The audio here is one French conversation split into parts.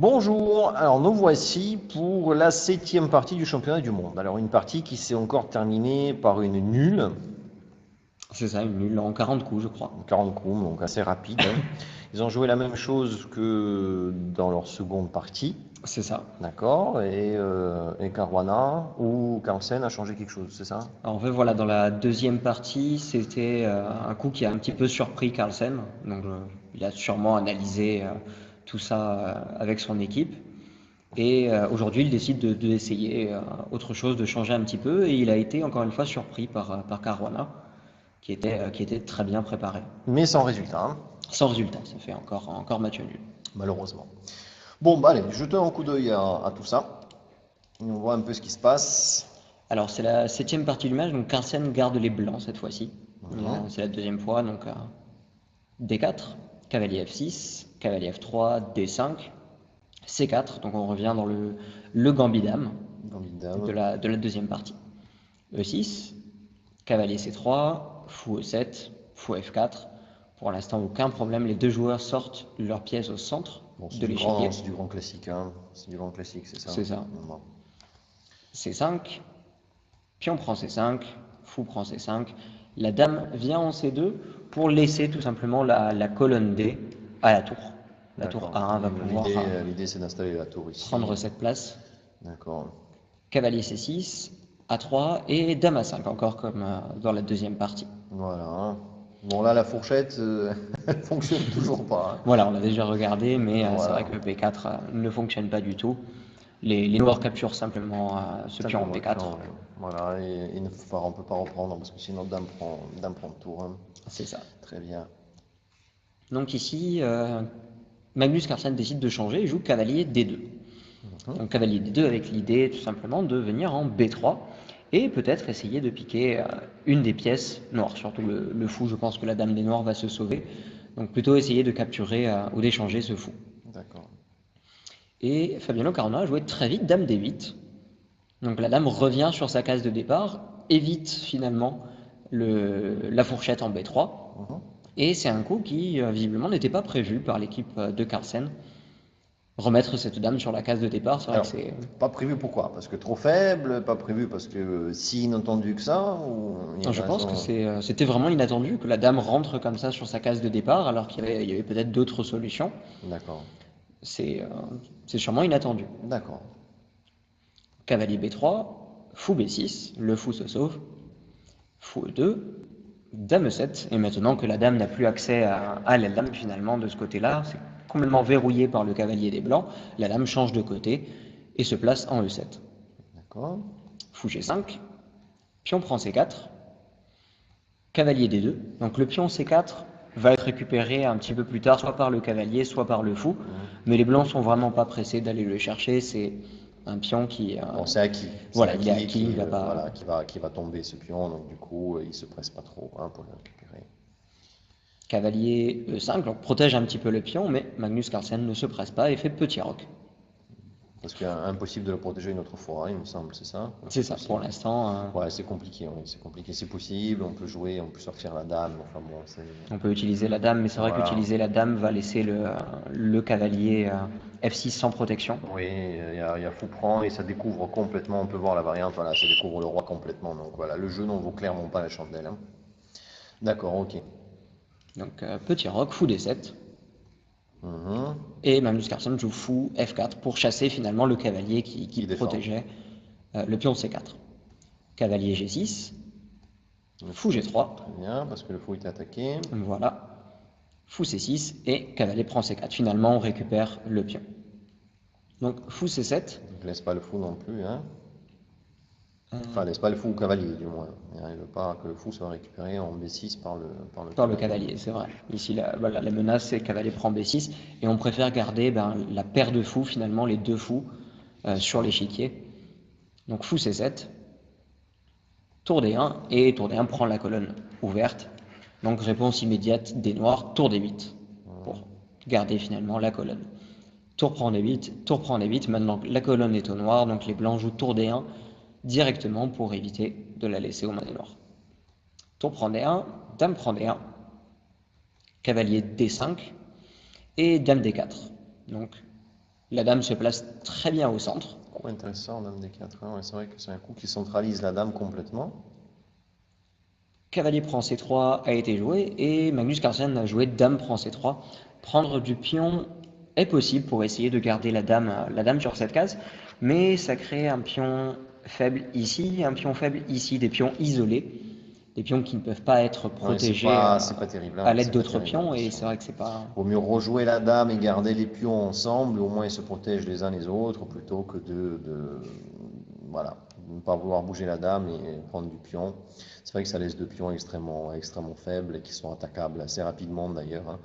Bonjour, alors nous voici pour la 7e partie du championnat du monde. Alors une partie qui s'est encore terminée par une nulle, C'est ça, une nulle en 40 coups, je crois. 40 coups, donc assez rapide, hein. Ils ont joué la même chose que dans leur seconde partie, C'est ça. d'accord, et Caruana ou Carlsen a changé quelque chose, c'est ça? Alors, en fait, voilà, dans la deuxième partie, c'était un coup qui a un petit peu surpris Carlsen. Donc, il a sûrement analysé tout ça avec son équipe. Et aujourd'hui, il décide d'essayer autre chose, de changer un petit peu. Et il a été encore une fois surpris par Caruana, qui était très bien préparé. Mais sans résultat, hein, Sans résultat, ça fait encore match nul. malheureusement. Bon, bah allez, jetons un coup d'œil à tout ça, et on voit un peu ce qui se passe. Alors, c'est la septième partie du match, donc Carlsen garde les blancs cette fois-ci. Mhm. C'est la deuxième fois, donc D4, cavalier F6, cavalier F3, D5, C4, donc on revient dans le gambit dame Gambit de de dame. la deuxième partie. E6, cavalier C3, fou E7, fou F4. Pour l'instant, aucun problème, les deux joueurs sortent leurs pièces au centre Bon, de l'échiquier. c'est du grand classique, hein. C'est du grand classique, c'est ça? C'est ça. Bon. C5, pion prend C5, fou prend C5. La dame vient en C2 pour laisser tout simplement la colonne D à la tour. La tour D'accord. A1 va pouvoir L'idée, c'est d'installer la tour ici. prendre cette place. D'accord. Cavalier C6, A3 et Dame A5, encore comme dans la deuxième partie. Voilà, hein. Bon, là, la fourchette, elle fonctionne toujours pas, hein. Voilà, on l'a déjà regardé, mais c'est vrai Voilà. que B4 ne fonctionne pas du tout. Les noirs capturent simplement ce pion en Simplement le B4. pion, ouais. Voilà, et on ne peut pas reprendre parce que sinon dame prend le tour, hein. C'est ça. Très bien. Donc ici, Magnus Carlsen décide de changer et joue cavalier D2. Mhm. Donc cavalier D2 avec l'idée tout simplement de venir en B3 et peut-être essayer de piquer une des pièces noires. Surtout le fou, je pense que la dame des noirs va se sauver. Donc plutôt essayer de capturer ou d'échanger ce fou. D'accord. Et Fabiano Caruana a joué très vite dame D8. Donc la dame revient sur sa case de départ, évite finalement la fourchette en B3. Mhm. Et c'est un coup qui visiblement n'était pas prévu par l'équipe de Carlsen. Remettre cette dame sur la case de départ, c'est vrai que Alors, c'est... pas prévu pourquoi? Parce que trop faible, pas prévu parce que si inattendu que ça, ou il y a une Je pense que raison? c'était vraiment inattendu que la dame rentre comme ça sur sa case de départ alors il y avait peut-être d'autres solutions. D'accord. C'est sûrement inattendu. D'accord. Cavalier B3, fou B6, le fou se sauve, fou E2, dame E7, et maintenant que la dame n'a plus accès à la dame finalement de ce côté-là, c'est complètement verrouillé par le cavalier des blancs, la dame change de côté et se place en E7. D'accord. Fou G5, pion prend C4, cavalier D2. Donc le pion C4 va être récupéré un petit peu plus tard, soit par le cavalier, soit par le fou. Mhm. Mais les blancs sont vraiment pas pressés d'aller le chercher. C'est un pion qui, Bon, c'est acquis. C'est voilà, il est acquis acquis, il va pas. voilà, qui va tomber ce pion, donc du coup, il se presse pas trop, hein, pour le récupérer. Cavalier E5, donc protège un petit peu le pion, mais Magnus Carlsen ne se presse pas et fait petit roc. Parce qu'il est impossible de le protéger une autre fois, hein, il me semble, c'est ça? C'est C'est ça, pour possible. l'instant, Ouais, c'est compliqué, oui, c'est compliqué. C'est possible, on peut jouer, on peut sortir la dame, enfin bon, c'est... on peut utiliser la dame, mais c'est vrai Voilà. qu'utiliser la dame va laisser le cavalier F6 sans protection. Oui, il y a fou prend et ça découvre complètement, on peut voir la variante, voilà, ça découvre le roi complètement. Donc voilà, le jeu n'en vaut clairement pas la chandelle, hein. D'accord, ok. Donc petit roc, fou D7. Mhm. Et Magnus Carlsen joue fou F4 pour chasser finalement le cavalier qui Qui défend. protégeait le pion C4. Cavalier G6, Le fou fou, G3, très bien, parce que le fou était attaqué. voilà, fou C6 et cavalier prend C4. Finalement, on récupère le pion. Donc fou C7, Donc laisse pas le fou non plus, hein. Enfin, laisse pas le fou au cavalier, du moins. Il ne veut pas que le fou soit récupéré en B6 par le par le cavalier. cavalier, c'est vrai. Ici, voilà, la menace, c'est cavalier prend B6 et on préfère garder la paire de fous, finalement, les deux fous Bien sur sûr. l'échiquier. Donc fou C7, tour D1 et tour D1 prend la colonne ouverte. Donc réponse immédiate des noirs, tour D8 pour garder finalement la colonne. Tour prend D8, tour prend D8, maintenant la colonne est au noir, donc les blancs jouent tour D1 directement pour éviter de la laisser aux mains des noirs. Tour prend D1, dame prend D1, cavalier D5 et dame D4. Donc La dame se place très bien au centre. Coup intéressant, dame D4. Hein. Ouais, c'est vrai que c'est un coup qui centralise la dame complètement. Cavalier prend C3 a été joué et Magnus Carlsen a joué dame prend C3. Prendre du pion est possible pour essayer de garder la dame sur cette case, mais ça crée un pion faible ici, un pion faible ici, des pions isolés, des pions qui ne peuvent pas être Ouais, protégés c'est pas terrible. à Hein. l'aide C'est pas d'autres terrible pions, et attention. c'est vrai que c'est pas... Vaut mieux rejouer la dame et garder les pions ensemble, au moins ils se protègent les uns les autres, plutôt que voilà, de ne pas vouloir bouger la dame et prendre du pion. C'est vrai que ça laisse deux pions extrêmement faibles et qui sont attaquables assez rapidement d'ailleurs. Hein.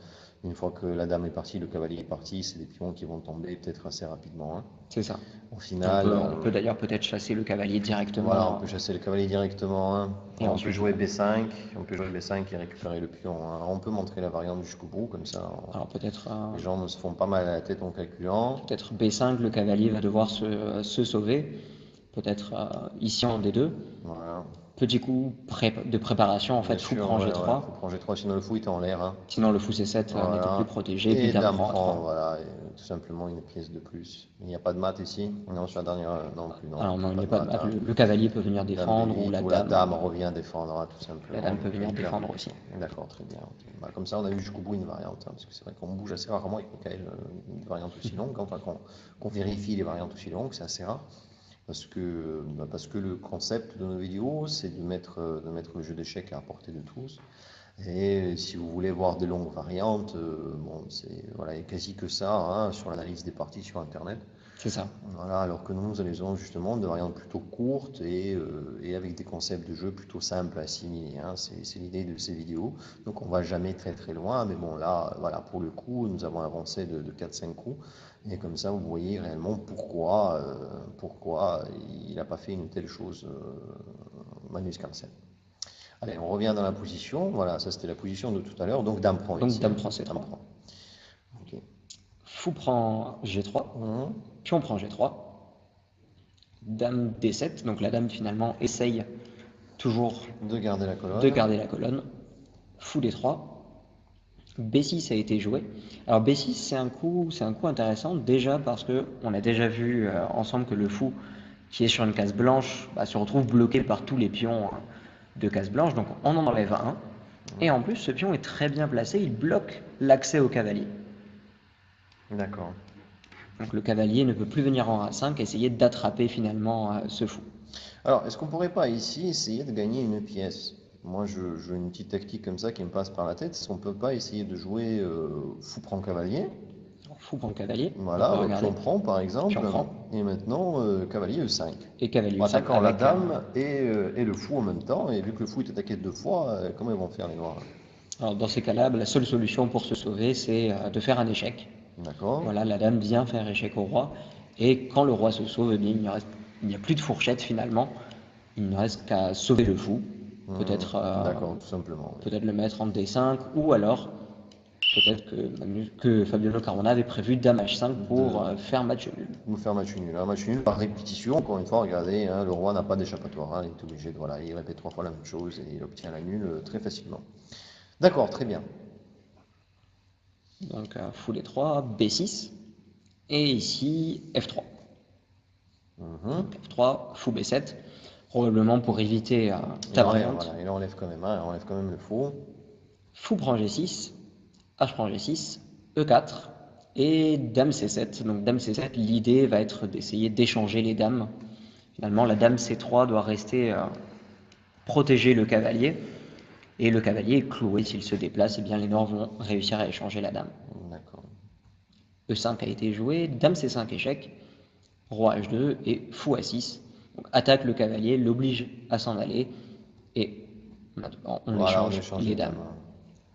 Une fois que la dame est partie, le cavalier est parti, c'est des pions qui vont tomber peut-être assez rapidement. Hein. C'est ça. Au Et on final, peut, on peut d'ailleurs peut-être chasser le cavalier voilà, on directement peut chasser le cavalier directement. Hein. et On peut ensuite jouer jouer. B5, on peut jouer B5 et récupérer le pion. Hein. On peut montrer la variante jusqu'au bout, comme ça Alors peut-être les gens ne se font pas mal à la tête en calculant. peut-être B5, le cavalier va devoir se sauver. Peut-être ici en D2. Voilà. Petit coup de préparation, en Bien fait, fou sûr, prend ouais, ouais, faut G3. prendre G3, sinon le fou est en l'air. Hein. Sinon, le fou C7 n'était plus Voilà. protégé, puis Et dame dame prend prend, A3. voilà, et tout simplement une pièce de plus. Il n'y a pas de mat ici? Non, sur la dernière, non plus, non, Alors non, il pas n'y a de pas de mat. mat. Hein. Le cavalier peut venir Dame défendre ou B8 ou la dame revient défendre, hein, tout la simplement. dame peut venir Elle perd défendre le aussi. pion. D'accord, très bien. Ok. Bah, comme ça, on a eu jusqu'au bout une variante, hein, parce que c'est vrai qu'on bouge assez rarement avec Michael une variante aussi longue, enfin qu'on vérifie les variantes aussi longues, c'est assez rare. Parce que le concept de nos vidéos, c'est de mettre le jeu d'échecs à la portée de tous. Et si vous voulez voir des longues variantes, bon, voilà, il n'y a quasi que ça hein, sur l'analyse des parties sur Internet. C'est ça. Voilà, alors que nous allons justement de variantes plutôt courtes et avec des concepts de jeu plutôt simples à assimiler. Hein. C'est l'idée de ces vidéos. Donc on va jamais très loin, mais bon là, voilà, pour le coup, nous avons avancé de 4-5 coups. Et comme ça, vous voyez réellement pourquoi il n'a pas fait une telle chose, Magnus Carlsen. Allez, on revient dans la position. Voilà, ça c'était la position de tout à l'heure. Donc dame prend Donc ici. dame Hein. prend C3. Dame prend. Ok. Fou prend G3. Mhm. Pion prend G3. Dame D7. Donc la dame finalement essaye toujours De garder la de colonne. garder la colonne. Fou D3. B6 a été joué. Alors B6 c'est un coup intéressant déjà parce que on a déjà vu ensemble que le fou qui est sur une case blanche se retrouve bloqué par tous les pions de case blanche, donc on en enlève un. Et en plus ce pion est très bien placé, il bloque l'accès au cavalier. D'accord. Donc le cavalier ne peut plus venir en A5 essayer d'attraper finalement ce fou. Alors, est-ce qu'on pourrait pas ici essayer de gagner une pièce? Moi, je une petite tactique comme ça qui me passe par la tête. Est-ce qu'on peut pas essayer de jouer fou prend cavalier? Alors, fou prend cavalier, on peut Voilà, regarder. pion prend par Pion exemple. prend Et maintenant, cavalier E5. et cavalier En E5 attaquant la avec dame et le fou en même temps. Et vu que le fou est attaqué deux fois, comment ils vont faire les noirs? alors dans ces cas-là, la seule solution pour se sauver, c'est de faire un échec. D'accord? Voilà, la dame vient faire échec au roi, et quand le roi se sauve, eh bien, il n'y a plus de fourchette finalement, il ne reste qu'à sauver le fou, peut-être D'accord, tout simplement. Oui. peut-être le mettre en D5, ou alors peut-être que Fabiano Caruana avait prévu dame H5 pour De faire match nul. nous faire match nul. Un match nul par répétition, encore une fois, regardez, hein, le roi n'a pas d'échappatoire. Hein, il est obligé de, voilà, il répète trois fois la même chose et il obtient la nulle très facilement. D'accord, très bien. Donc fou D3, B6, et ici F3. Mhm. Donc F3, fou B7, probablement pour éviter Il ta enlève, variante. voilà, il enlève quand même, hein, il enlève quand même le faux. Fou prend G6, H prend G6, E4 et Dame C7. Donc Dame C7, l'idée va être d'essayer d'échanger les dames. Finalement, la Dame C3 doit rester protéger le cavalier. Et le cavalier est cloué s'il se déplace, et bien les noirs vont réussir à échanger la dame. D'accord. E5 a été joué, Dame C5 échec, Roi H2 et Fou A6. Donc attaque le cavalier, l'oblige à s'en aller et maintenant on Voilà, on échange échange les les dames.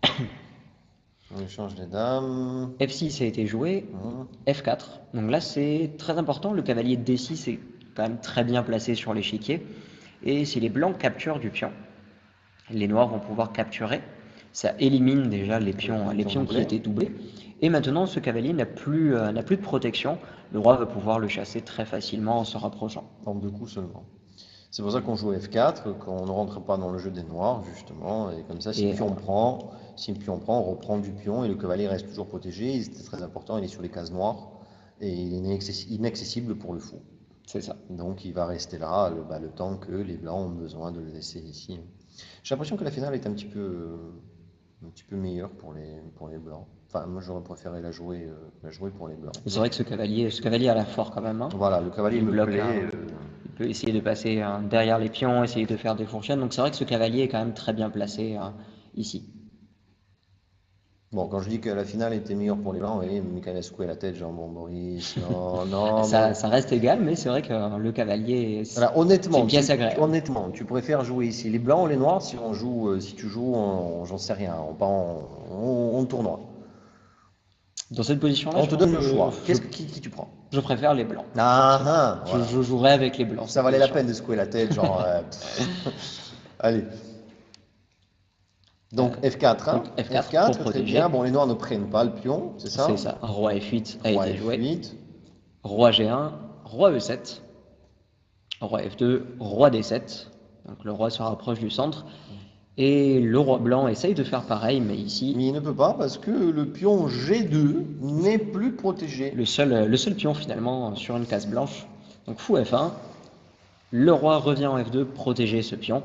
dames. On échange les dames. F6 a été joué, Mhm. F4. Donc là, c'est très important. Le cavalier de D6 est quand même très bien placé sur l'échiquier. Et si les blancs capturent du pion, les noirs vont pouvoir capturer. Ça élimine déjà les pions qui doublés. étaient doublés. Et maintenant, ce cavalier n'a plus de protection. Le roi va pouvoir le chasser très facilement en se rapprochant. En deux coups seulement. C'est pour ça qu'on joue F4, qu'on ne rentre pas dans le jeu des noirs, justement. Et comme ça, Et si le pion prend, on reprend du pion et le cavalier reste toujours protégé. C'est très important, il est sur les cases noires. et il est inaccessible pour le fou. C'est ça. Donc il va rester là le temps que les blancs ont besoin de le laisser ici. J'ai l'impression que la finale est un petit peu meilleure pour les blancs. Enfin, moi j'aurais préféré la jouer pour les blancs. C'est vrai que ce cavalier a la fort quand même, hein. Voilà, le cavalier Il me bloque, plaît. il peut essayer de passer derrière les pions, essayer de faire des fourchettes. Donc c'est vrai que ce cavalier est quand même très bien placé ici. Bon, quand je dis que la finale était meilleure pour les blancs, vous voyez, Michael a secoué la tête, genre bon Boris, non, non, mais Ça reste égal, mais c'est vrai que le cavalier, voilà, c'est une pièce agréable. honnêtement, tu préfères jouer ici les blancs ou les noirs si on joue, si tu joues, j'en sais rien, on tournoi. Dans cette position-là, On je te pense donne le que choix. Qui tu prends? je préfère les blancs. Voilà. Je jouerai avec les blancs, Ça cette valait la position. peine de secouer la tête, genre. Allez. Donc F4, hein. Donc F4 F4, pour très protéger. bien. Bon, les noirs ne prennent pas le pion, c'est ça? C'est ça. Roi F8 a Roi été joué. F8. Roi G1, Roi E7, Roi F2, Roi D7. Donc le roi se rapproche du centre. Et le roi blanc essaye de faire pareil, mais ici, Mais il ne peut pas parce que le pion G2 n'est plus protégé. le seul pion finalement sur une case blanche. Donc fou F1, le roi revient en F2, protéger ce pion.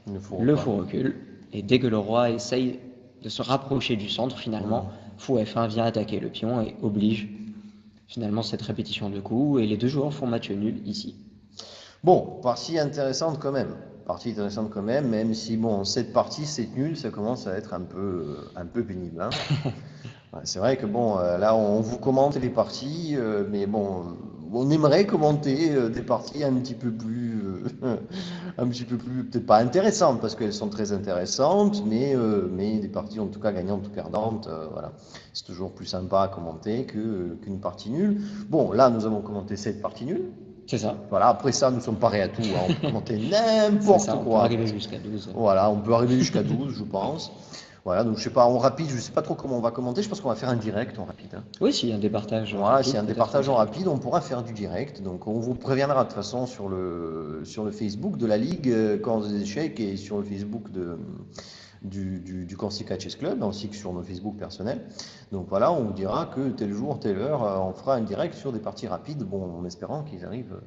Il ne faut Le pas. fou recule. Et dès que le roi essaye de se rapprocher du centre, finalement, fou F1 vient attaquer le pion et oblige finalement cette répétition de coups. Et les deux joueurs font match nul ici. Bon, partie intéressante quand même. Partie intéressante quand même, même si bon, cette partie c'est nul, ça commence à être un peu pénible, hein. Ouais, c'est vrai que bon, là on vous commente les parties, mais bon, on aimerait commenter des parties un petit peu plus, un petit peu plus, peut-être pas intéressantes parce qu'elles sont très intéressantes, mais des parties en tout cas gagnantes ou perdantes, voilà. C'est toujours plus sympa à commenter qu'une partie nulle. Bon, là nous avons commenté cette partie nulle. C'est ça. Voilà, après ça, nous ne sommes pas prêts à tout, hein. On peut commenter C'est n'importe ça, on peut quoi. arriver jusqu'à 12. Voilà, on peut arriver jusqu'à 12, je pense. Voilà, donc je sais pas, en rapide, je sais pas trop comment on va commenter, je pense qu'on va faire un direct en rapide, hein. Oui, s'il y a un départage Voilà, rapide, s'il y a un peut-être départage en direct. rapide, on pourra faire du direct. Donc on vous préviendra de toute façon sur le Facebook de la Ligue quand des échecs et sur le Facebook du Corsica Chess Club, ainsi que sur nos Facebook personnels. Donc voilà, on vous dira que tel jour, telle heure, on fera un direct sur des parties rapides, bon, en espérant qu'ils arrivent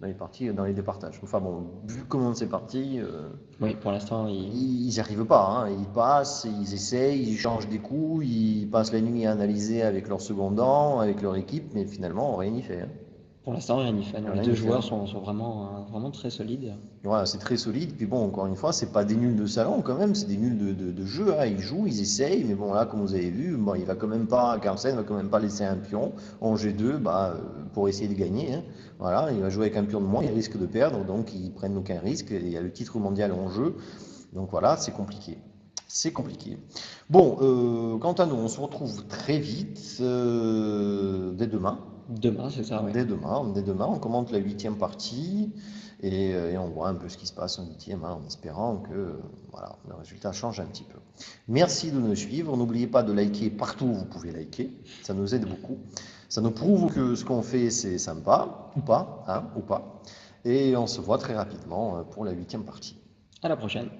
dans les parties, dans les départages. Enfin bon, vu comment c'est parti, Oui, pour l'instant, ils n'y arrivent pas, hein. Ils passent, ils essayent, ils changent des coups, ils passent la nuit à analyser avec leur secondant, avec leur équipe, mais finalement, rien n'y fait, hein. pour l'instant, rien n'y fait. Non, les Rien deux n'y fait, joueurs hein. sont vraiment très solides. Voilà, c'est très solide. Puis bon, encore une fois, c'est pas des nuls de salon quand même, c'est des nuls de jeu, hein. Ils jouent, ils essayent, mais bon, là, comme vous avez vu, bon, il va quand même pas, Carlsen va quand même pas laisser un pion en G2 pour essayer de gagner, hein. Voilà, il va jouer avec un pion de moins, il risque de perdre, donc ils prennent aucun risque. Il y a le titre mondial en jeu, donc voilà, c'est compliqué. C'est compliqué. Bon, quant à nous, on se retrouve très vite, dès demain. Demain, c'est ça, oui. Dès demain, on commente la 8e partie et on voit un peu ce qui se passe en 8e, hein, en espérant que voilà, le résultat change un petit peu. Merci de nous suivre. N'oubliez pas de liker partout où vous pouvez liker. Ça nous aide beaucoup. Ça nous prouve que ce qu'on fait, c'est sympa, ou pas, hein, ou pas. Et on se voit très rapidement pour la 8e partie. À la prochaine.